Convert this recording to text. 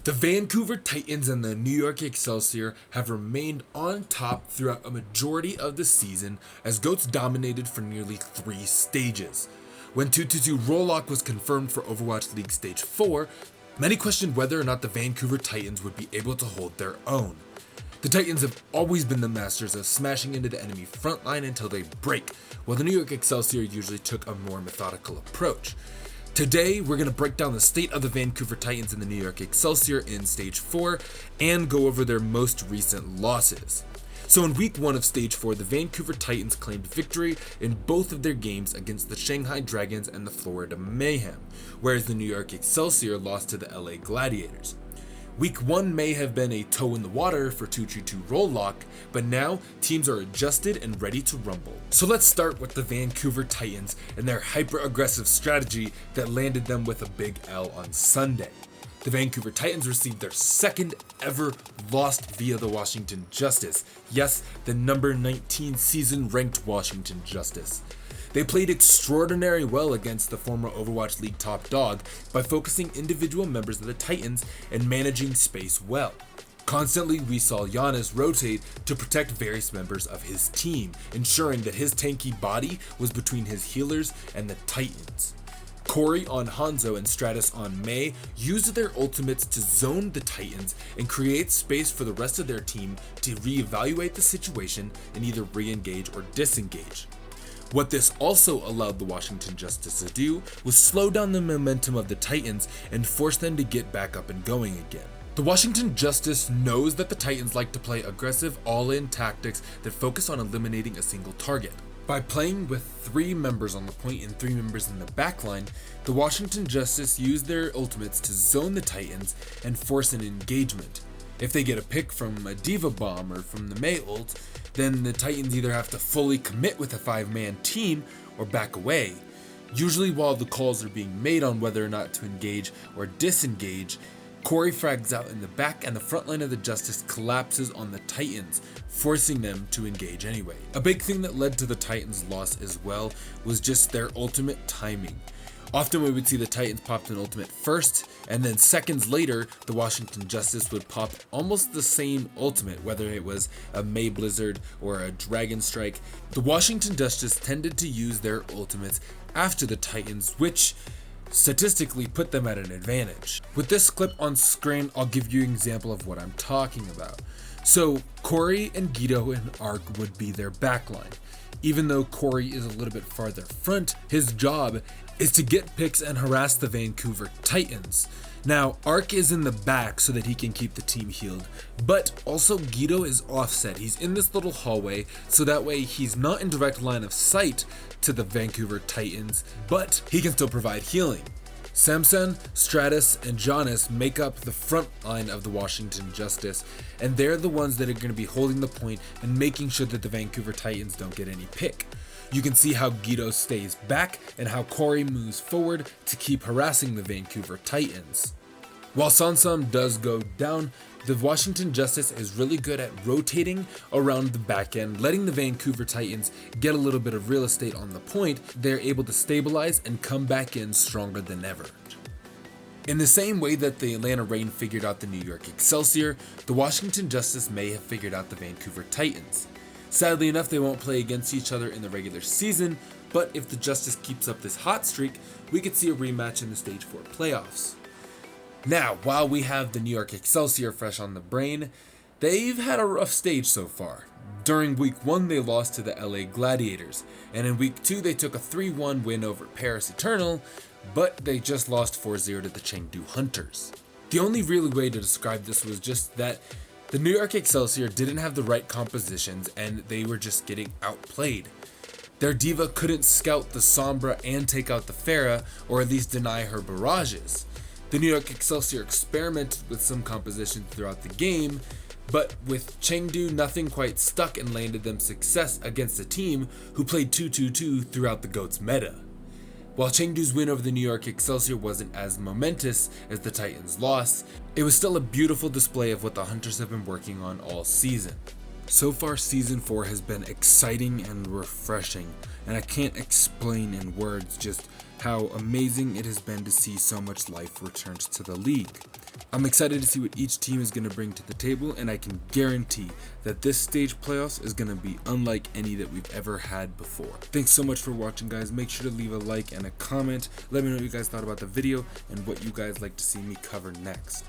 The Vancouver Titans and the New York Excelsior have remained on top throughout a majority of the season as GOATs dominated for nearly 3 stages. When 2-2-2 roll lock was confirmed for Overwatch League Stage 4, many questioned whether or not the Vancouver Titans would be able to hold their own. The Titans have always been the masters of smashing into the enemy frontline until they break, while the New York Excelsior usually took a more methodical approach. Today, we're going to break down the state of the Vancouver Titans and the New York Excelsior in Stage 4 and go over their most recent losses. So in Week 1 of Stage 4, the Vancouver Titans claimed victory in both of their games against the Shanghai Dragons and the Florida Mayhem, whereas the New York Excelsior lost to the LA Gladiators. Week 1 may have been a toe in the water for 2-2-2 roll lock, but now teams are adjusted and ready to rumble. So let's start with the Vancouver Titans and their hyper-aggressive strategy that landed them with a big L on Sunday. The Vancouver Titans received their second ever loss via the Washington Justice. Yes, the number 19 season ranked Washington Justice. They played extraordinarily well against the former Overwatch League top dog by focusing individual members of the Titans and managing space well. Constantly, we saw Giannis rotate to protect various members of his team, ensuring that his tanky body was between his healers and the Titans. Corey on Hanzo and Stratus on Mei used their ultimates to zone the Titans and create space for the rest of their team to reevaluate the situation and either re-engage or disengage. What this also allowed the Washington Justice to do was slow down the momentum of the Titans and force them to get back up and going again. The Washington Justice knows that the Titans like to play aggressive all-in tactics that focus on eliminating a single target. By playing with 3 members on the point and 3 members in the backline, the Washington Justice used their ultimates to zone the Titans and force an engagement. If they get a pick from a Diva Bomb or from the Mei ult, then the Titans either have to fully commit with a 5-man team or back away. Usually while the calls are being made on whether or not to engage or disengage, Corey frags out in the back and the front line of the Justice collapses on the Titans, forcing them to engage anyway. A big thing that led to the Titans' loss as well was just their ultimate timing. Often we would see the Titans pop an ultimate first, and then seconds later, the Washington Justice would pop almost the same ultimate, whether it was a Mei Blizzard or a Dragon Strike. The Washington Justice tended to use their ultimates after the Titans, which statistically put them at an advantage. With this clip on screen, I'll give you an example of what I'm talking about. So Corey and Guido and Ark would be their backline. Even though Corey is a little bit farther front, his job is to get picks and harass the Vancouver Titans. Now, Ark is in the back so that he can keep the team healed, but also Guido is offset. He's in this little hallway, so that way he's not in direct line of sight to the Vancouver Titans, but he can still provide healing. Samson, Stratus, and Giannis make up the front line of the Washington Justice, and they're the ones that are going to be holding the point and making sure that the Vancouver Titans don't get any pick. You can see how Guido stays back and how Corey moves forward to keep harassing the Vancouver Titans. While Sansam does go down, the Washington Justice is really good at rotating around the back end, letting the Vancouver Titans get a little bit of real estate on the point. They're able to stabilize and come back in stronger than ever. In the same way that the Atlanta Reign figured out the New York Excelsior, the Washington Justice may have figured out the Vancouver Titans. Sadly enough, they won't play against each other in the regular season, but if the Justice keeps up this hot streak, we could see a rematch in the Stage 4 playoffs. Now, while we have the New York Excelsior fresh on the brain, they've had a rough stage so far. During Week 1, they lost to the LA Gladiators, and in Week 2, they took a 3-1 win over Paris Eternal, but they just lost 4-0 to the Chengdu Hunters. The only real way to describe this was just that the New York Excelsior didn't have the right compositions and they were just getting outplayed. Their diva couldn't scout the Sombra and take out the Pharah, or at least deny her barrages. The New York Excelsior experimented with some compositions throughout the game, but with Chengdu, nothing quite stuck and landed them success against a team who played 2-2-2 throughout the GOATS meta. While Chengdu's win over the New York Excelsior wasn't as momentous as the Titans' loss, it was still a beautiful display of what the Hunters have been working on all season. So far, Season 4 has been exciting and refreshing, and I can't explain in words just how amazing it has been to see so much life return to the league. I'm excited to see what each team is going to bring to the table, and I can guarantee that this stage playoffs is going to be unlike any that we've ever had before. Thanks so much for watching, guys. Make sure to leave a like and a comment. Let me know what you guys thought about the video and what you guys like to see me cover next.